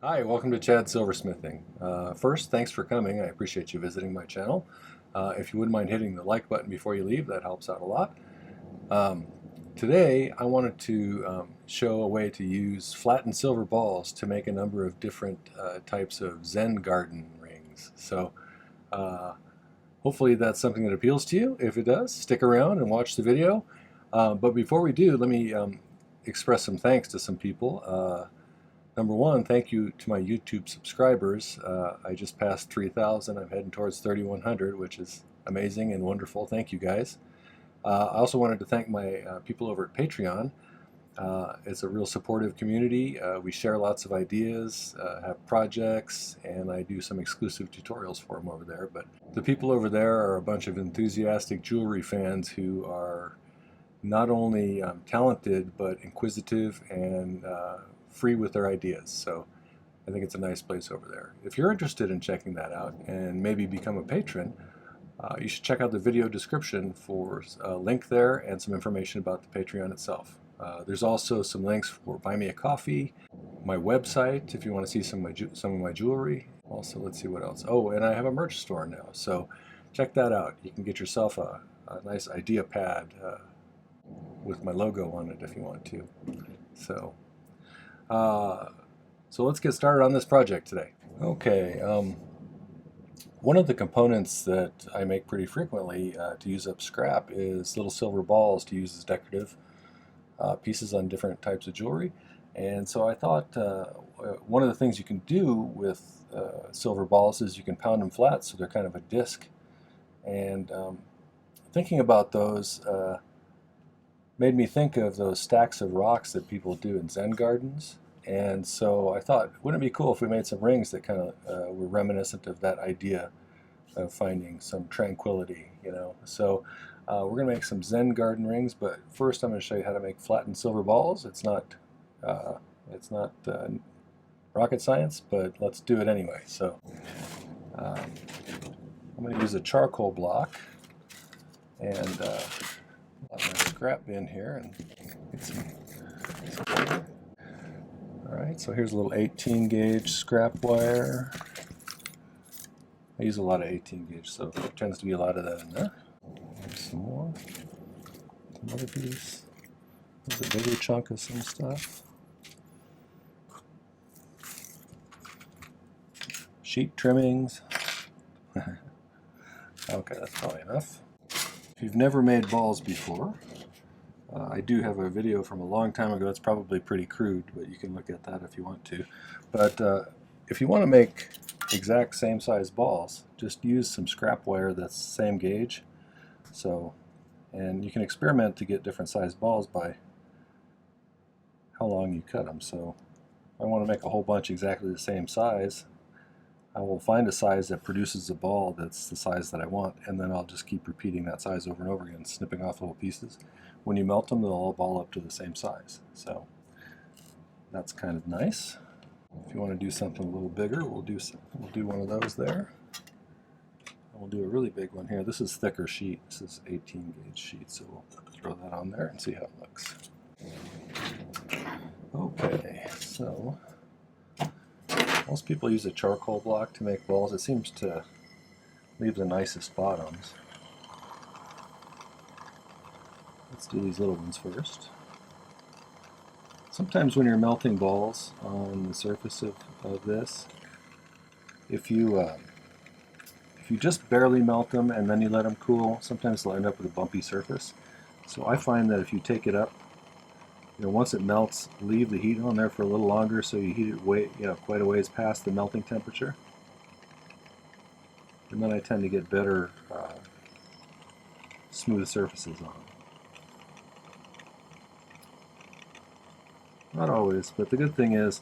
Hi, welcome to Chad Silversmithing. First, thanks for coming. I appreciate you visiting my channel. If you wouldn't mind hitting the like button before you leave, that helps out a lot. Today, I wanted to show a way to use flattened silver balls to make a number of different types of Zen Garden rings. So, hopefully that's something that appeals to you. If it does, stick around and watch the video. But before we do, let me express some thanks to some people. Number one, thank you to my YouTube subscribers. I just passed 3,000. I'm heading towards 3,100, which is amazing and wonderful. Thank you guys. I also wanted to thank my people over at Patreon. It's a real supportive community. We share lots of ideas, have projects, and I do some exclusive tutorials for them over there. But the people over there are a bunch of enthusiastic jewelry fans who are not only talented, but inquisitive and free with their ideas. So I think it's a nice place over there. If you're interested in checking that out and maybe become a patron, you should check out the video description for a link there and some information about the Patreon itself. There's also some links for Buy Me a Coffee, my website if you want to see some of my jewelry. Also, let's see what else. Oh, and I have a merch store now, so check that out. You can get yourself a nice idea pad with my logo on it if you want to. So let's get started on this project today. Okay, one of the components that I make pretty frequently to use up scrap is little silver balls to use as decorative pieces on different types of jewelry. And so I thought one of the things you can do with silver balls is you can pound them flat so they're kind of a disc. And thinking about those made me think of those stacks of rocks that people do in Zen gardens. And so I thought, wouldn't it be cool if we made some rings that kind of were reminiscent of that idea of finding some tranquility, you know? So we're going to make some Zen garden rings, but first I'm going to show you how to make flattened silver balls. It's not rocket science, but let's do it anyway. So I'm going to use a charcoal block and my scrap bin here and get some wire. Alright, so here's a little 18 gauge scrap wire. I use a lot of 18 gauge, so there tends to be a lot of that in there. There's some more. Another piece. There's a bigger chunk of some stuff. Sheet trimmings. Okay, that's probably enough. If you've never made balls before, I do have a video from a long time ago. It's probably pretty crude, but you can look at that if you want to. But if you want to make exact same size balls, just use some scrap wire that's the same gauge. So, and you can experiment to get different size balls by how long you cut them. So if I want to make a whole bunch exactly the same size, I will find a size that produces a ball that's the size that I want, and then I'll just keep repeating that size over and over again, snipping off little pieces. When you melt them, they'll all ball up to the same size. So that's kind of nice. If you want to do something a little bigger, we'll do one of those there. And we'll do a really big one here. This is thicker sheet. This is 18 gauge sheet, so we'll throw that on there and see how it looks. Okay, so most people use a charcoal block to make balls. It seems to leave the nicest bottoms. Let's do these little ones first. Sometimes when you're melting balls on the surface of this, if you just barely melt them and then you let them cool, sometimes they'll end up with a bumpy surface. So I find that if you take it up, once it melts, leave the heat on there for a little longer, so you heat it quite a ways past the melting temperature. And then I tend to get better smooth surfaces on them. Not always, but the good thing is,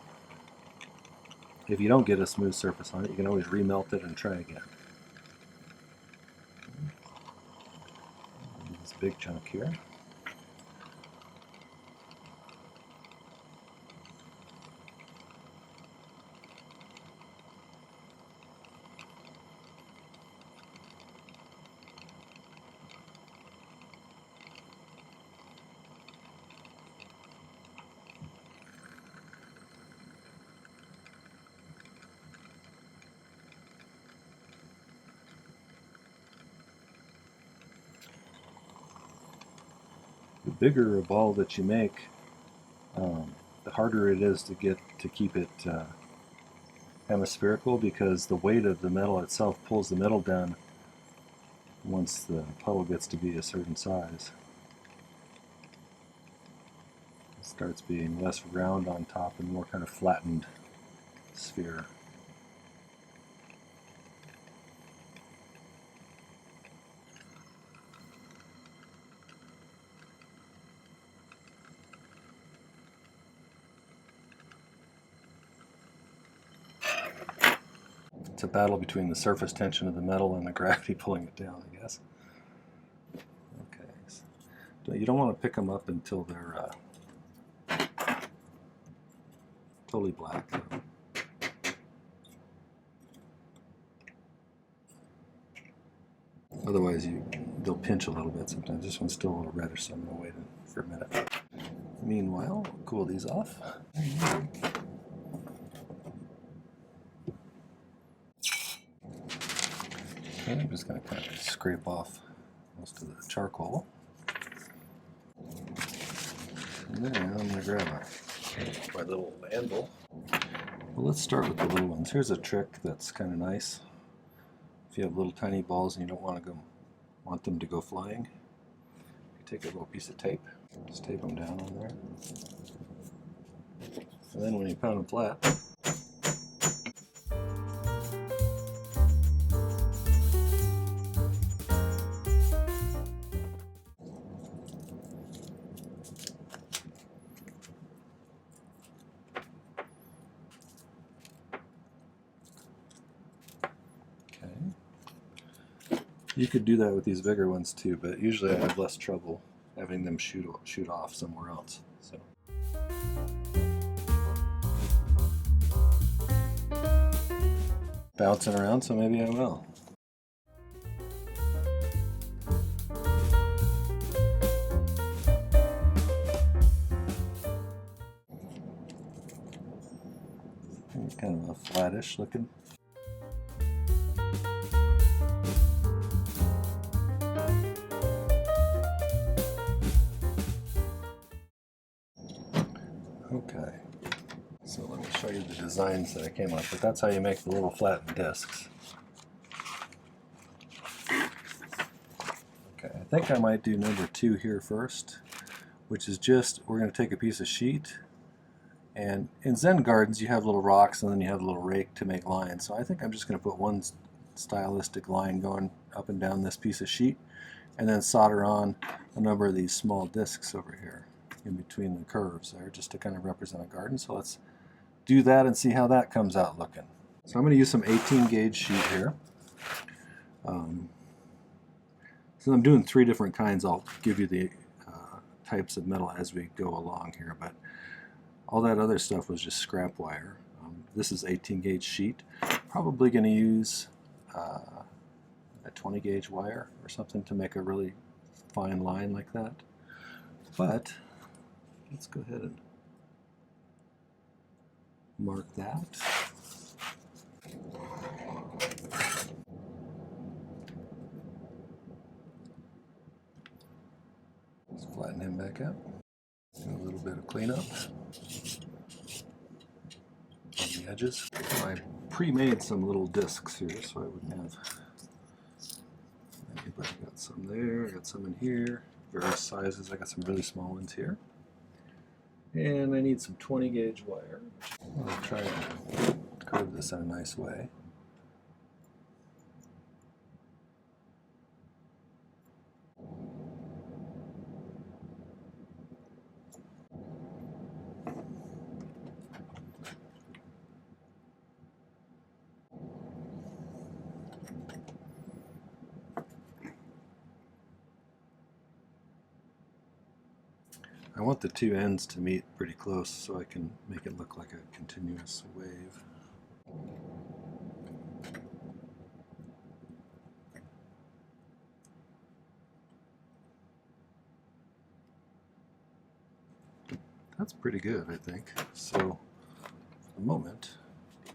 if you don't get a smooth surface on it, you can always remelt it and try again. This big chunk here. bigger a ball that you make, the harder it is to keep it hemispherical, because the weight of the metal itself pulls the metal down once the puddle gets to be a certain size. It starts being less round on top and more kind of flattened sphere. It's a battle between the surface tension of the metal and the gravity pulling it down, I guess. Okay, so you don't want to pick them up until they're totally black. Otherwise, they'll pinch a little bit sometimes. This one's still a little reddish, so I'm going to wait for a minute. Meanwhile, I'll cool these off. Okay, I'm just going to kind of scrape off most of the charcoal. And then I'm going to grab my little anvil. Well, let's start with the little ones. Here's a trick that's kind of nice. If you have little tiny balls and you don't want them to go flying, you take a little piece of tape, just tape them down on there. And then when you pound them flat, you could do that with these bigger ones too, but usually I have less trouble having them shoot off somewhere else. So. Bouncing around, so maybe I will. Kind of a flattish looking. Okay, so let me show you the designs that I came up with. That's how you make the little flattened discs. Okay, I think I might do number 2 here first, which is just, we're going to take a piece of sheet, and in Zen Gardens you have little rocks and then you have a little rake to make lines. So I think I'm just going to put one stylistic line going up and down this piece of sheet, and then solder on a number of these small discs over here in between the curves there, just to kind of represent a garden. So let's do that and see how that comes out looking. So I'm going to use some 18 gauge sheet here. So I'm doing 3 different kinds. I'll give you the types of metal as we go along here, but all that other stuff was just scrap wire. This is 18 gauge sheet. Probably going to use a 20 gauge wire or something to make a really fine line like that. But let's go ahead and mark that. Let's flatten him back up. And a little bit of cleanup on the edges. I pre-made some little discs here so I wouldn't have anybody. Got some there, I got some in here, various sizes. I got some really small ones here. And I need some 20 gauge wire. I'll try to curve this in a nice way. I want the 2 ends to meet pretty close so I can make it look like a continuous wave. That's pretty good, I think. So, for the moment, I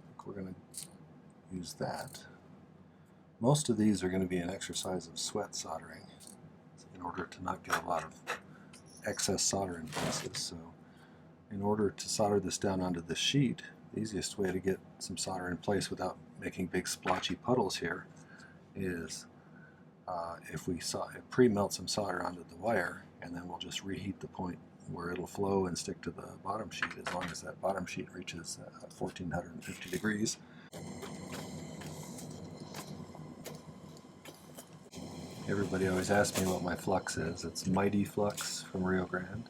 think we're going to use that. Most of these are going to be an exercise of sweat soldering. So you in order to not get a lot of excess solder in places. So in order to solder this down onto the sheet, the easiest way to get some solder in place without making big splotchy puddles here is if we pre-melt some solder onto the wire, and then we'll just reheat the point where it'll flow and stick to the bottom sheet as long as that bottom sheet reaches 1450 degrees. Everybody always asks me what my flux is. It's My-T-Flux from Rio Grande.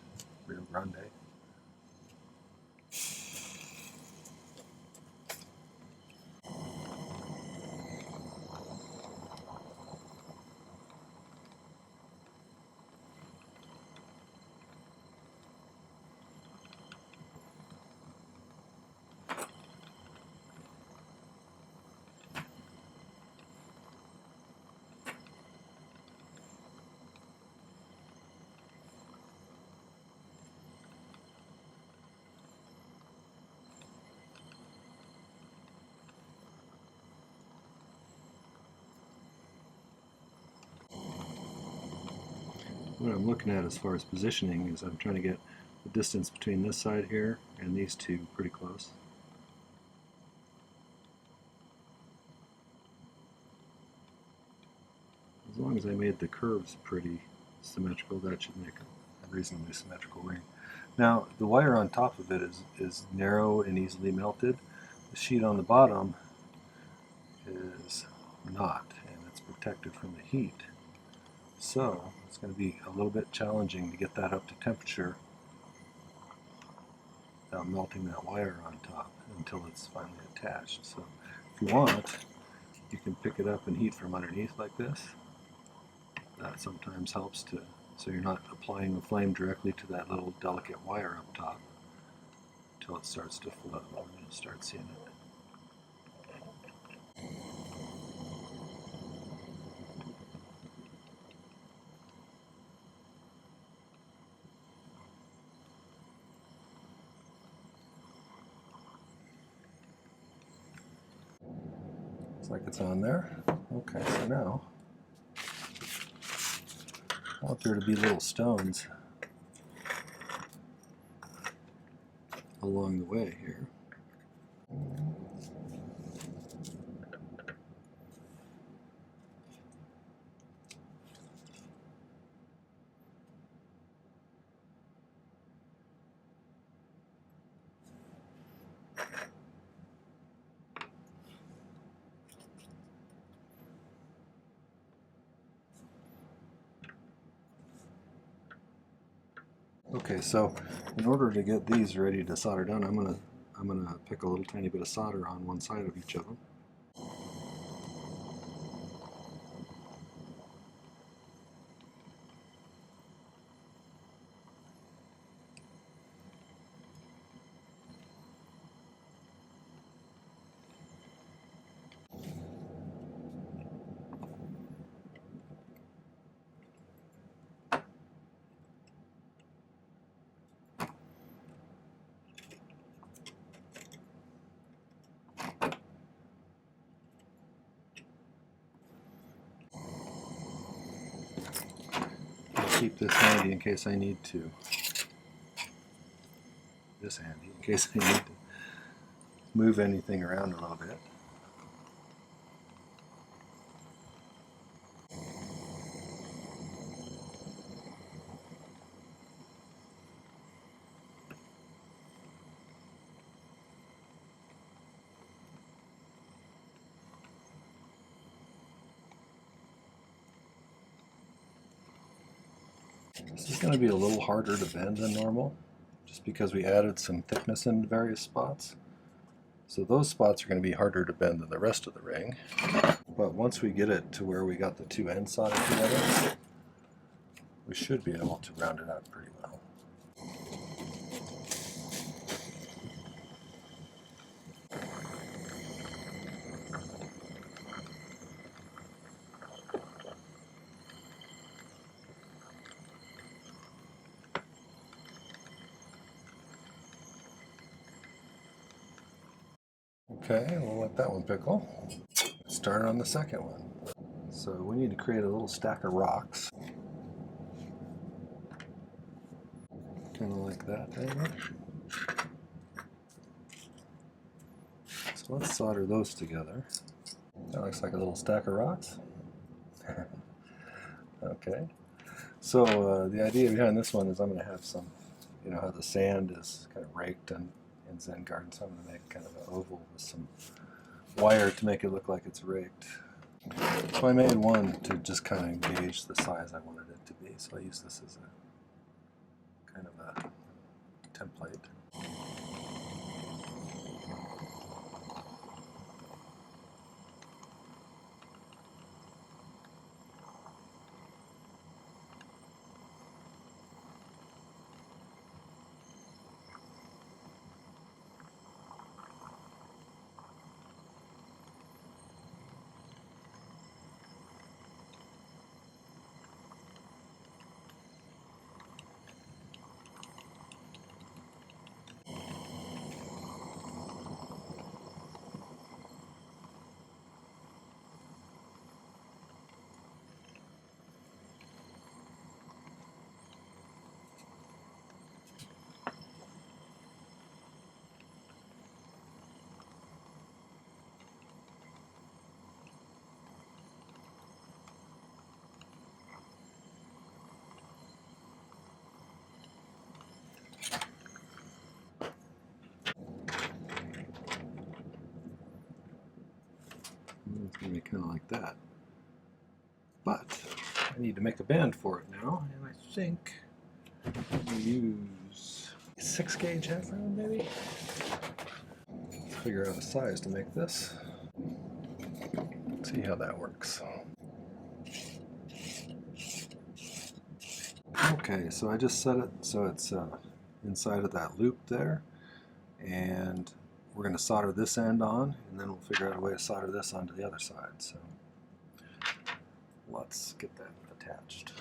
What I'm looking at as far as positioning is I'm trying to get the distance between this side here and these two pretty close. As long as I made the curves pretty symmetrical, that should make a reasonably symmetrical ring. Now, the wire on top of it is narrow and easily melted. The sheet on the bottom is not, and it's protected from the heat. So it's going to be a little bit challenging to get that up to temperature without melting that wire on top until it's finally attached. So if you want, you can pick it up and heat from underneath like this. That sometimes helps so you're not applying the flame directly to that little delicate wire up top until it starts to flow and you'll start seeing it. Looks like it's on there. Okay, so now I want there to be little stones along the way here. Okay, so in order to get these ready to solder down, I'm gonna pick a little tiny bit of solder on one side of each of them. Keep this handy in case I need to. This handy in case I need to move anything around a little bit. This is going to be a little harder to bend than normal, just because we added some thickness in various spots. So those spots are going to be harder to bend than the rest of the ring. But once we get it to where we got the two ends soldered together, we should be able to round it out pretty well. Okay, we'll let that one pickle. Start on the second one. So we need to create a little stack of rocks. Kind of like that there. So let's solder those together. That looks like a little stack of rocks. Okay. So the idea behind this one is I'm going to have some, you know how the sand is kind of raked in Zen Garden, so I'm going to make kind of an oval with some wire to make it look like it's raked. So I made one to just kind of gauge the size I wanted it to be, so I use this as a kind of a template. It's going to be kind of like that. But I need to make a band for it now, and I think I'm going to use a 6-gauge half round maybe. Figure out a size to make this. See how that works. Okay, so I just set it so it's inside of that loop there, and we're going to solder this end on, and then we'll figure out a way to solder this onto the other side. So let's get that attached.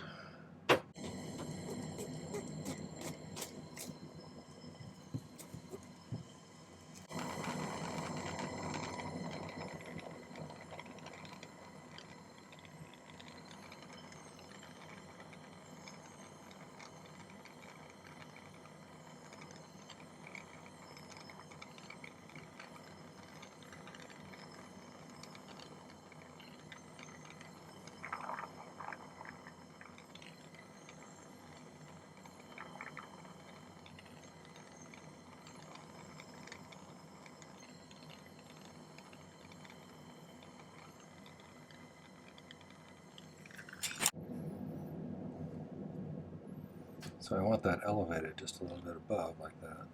So I want that elevated just a little bit above, like that.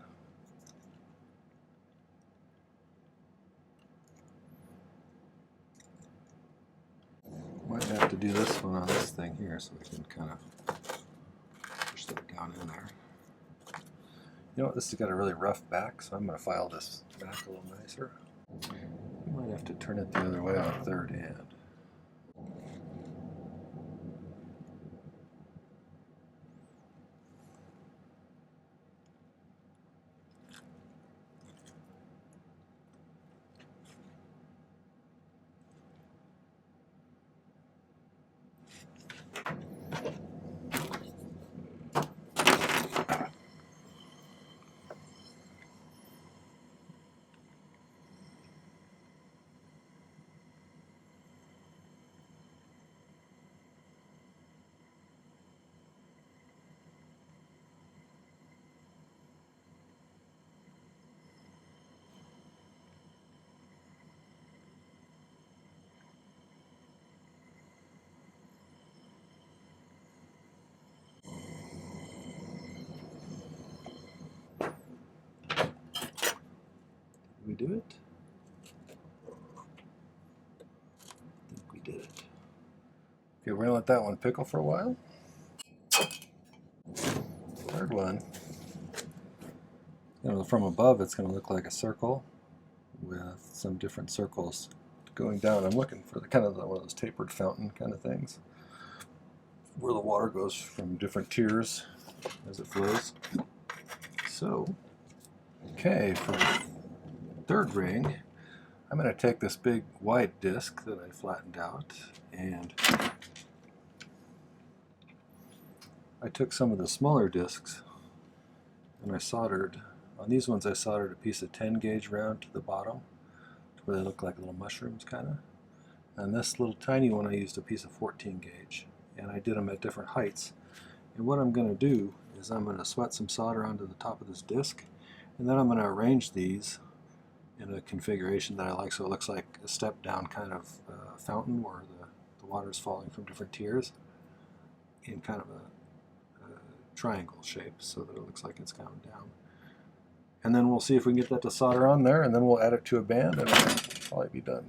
Might have to do this one on this thing here so we can kind of push that down in there. You know what, this has got a really rough back, so I'm going to file this back a little nicer. You might have to turn it the other way on third hand. Did we do it? I think we did it. Okay, we're going to let that one pickle for a while. Third one. You know, from above it's going to look like a circle with some different circles going down. I'm looking for the kind of one of those tapered fountain kind of things where the water goes from different tiers as it flows. So, okay, for the third ring, I'm going to take this big wide disc that I flattened out, and I took some of the smaller discs And I soldered, on these ones I soldered a piece of 10 gauge round to the bottom, to where they look like little mushrooms kind of. And this little tiny one I used a piece of 14 gauge. And I did them at different heights. And what I'm going to do is I'm going to sweat some solder onto the top of this disc, and then I'm going to arrange these in a configuration that I like, so it looks like a step down kind of fountain where the water is falling from different tiers in kind of a triangle shape so that it looks like it's going down. And then we'll see if we can get that to solder on there, and then we'll add it to a band and it'll probably be done.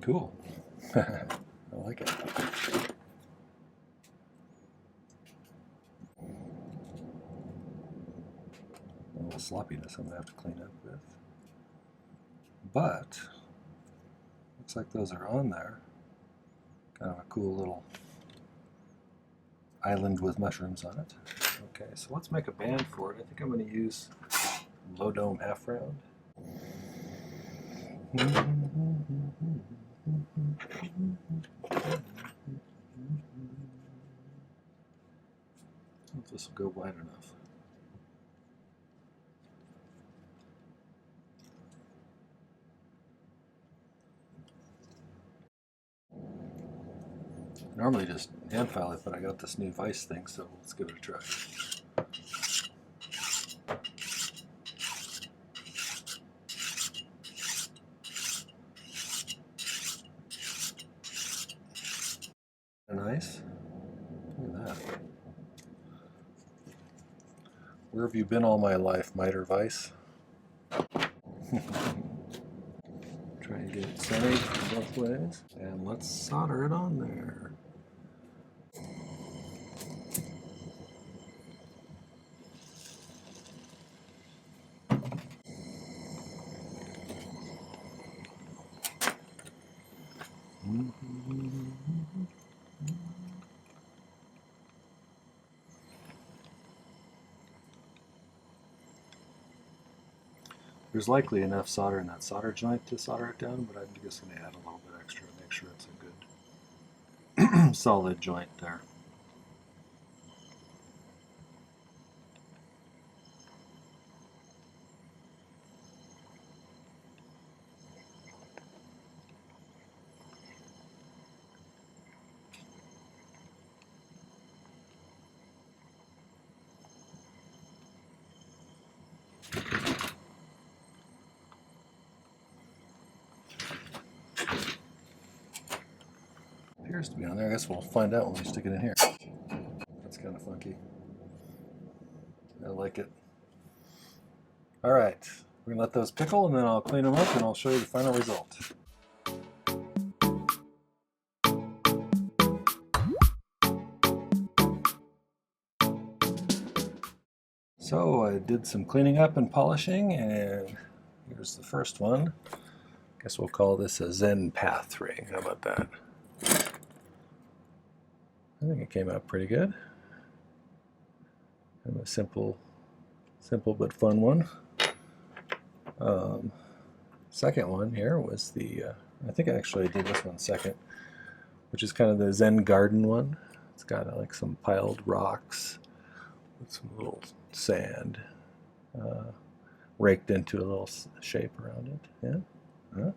Cool. I like it. A little sloppiness I'm going to have to clean up with. But, looks like those are on there. Kind of a cool little island with mushrooms on it. Okay, so let's make a band for it. I think I'm going to use low dome half round. This will go wide enough. Normally just hand file it, but I got this new vise thing, so let's give it a try. Nice. Look at that. Where have you been all my life, miter vise? Try and get it centered from both ways, and let's solder it on there. There's likely enough solder in that solder joint to solder it down, but I'm just going to add a little bit extra to make sure it's a good solid joint there. Appears to be on there. I guess we'll find out when we stick it in here. That's kind of funky. I like it. All right, we're gonna let those pickle and then I'll clean them up and I'll show you the final result. So I did some cleaning up and polishing, and here's the first one. Guess we'll call this a Zen Path ring. How about that? I think it came out pretty good. Kind of a simple but fun one. Second one here was the, I think actually I did this one second, which is kind of the Zen Garden one. It's got like some piled rocks with some little sand raked into a little shape around it. Yeah.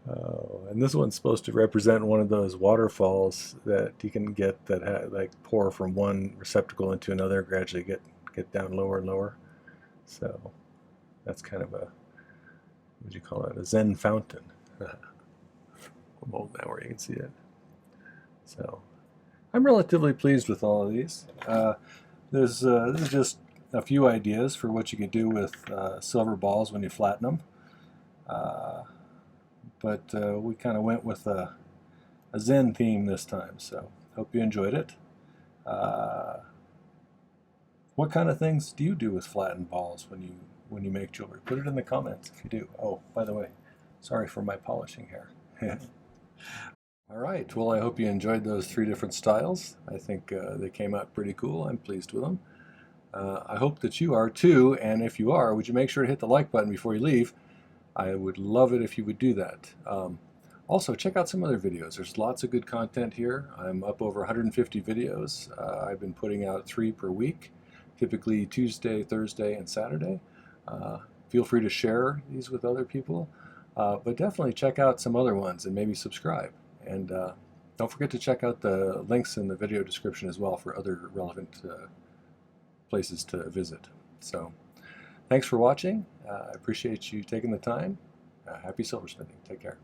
Oh, and this one's supposed to represent one of those waterfalls that you can get that like pour from one receptacle into another, gradually get down lower and lower. So that's kind of a, what would you call it, a Zen fountain. I'm holding that where you can see it. So I'm relatively pleased with all of these. This is just a few ideas for what you could do with silver balls when you flatten them. But we kind of went with a Zen theme this time, so hope you enjoyed it. What kind of things do you do with flattened balls when you make jewelry? Put it in the comments if you do. Oh, by the way, sorry for my polishing here. All right, well, I hope you enjoyed those 3 different styles. I think they came out pretty cool. I'm pleased with them. I hope that you are too, and if you are, would you make sure to hit the like button before you leave? I would love it if you would do that. Also, check out some other videos. There's lots of good content here. I'm up over 150 videos. I've been putting out 3 per week, typically Tuesday, Thursday, and Saturday. Feel free to share these with other people, but definitely check out some other ones and maybe subscribe. And don't forget to check out the links in the video description as well for other relevant places to visit. So thanks for watching. I appreciate you taking the time. Happy silversmithing. Take care.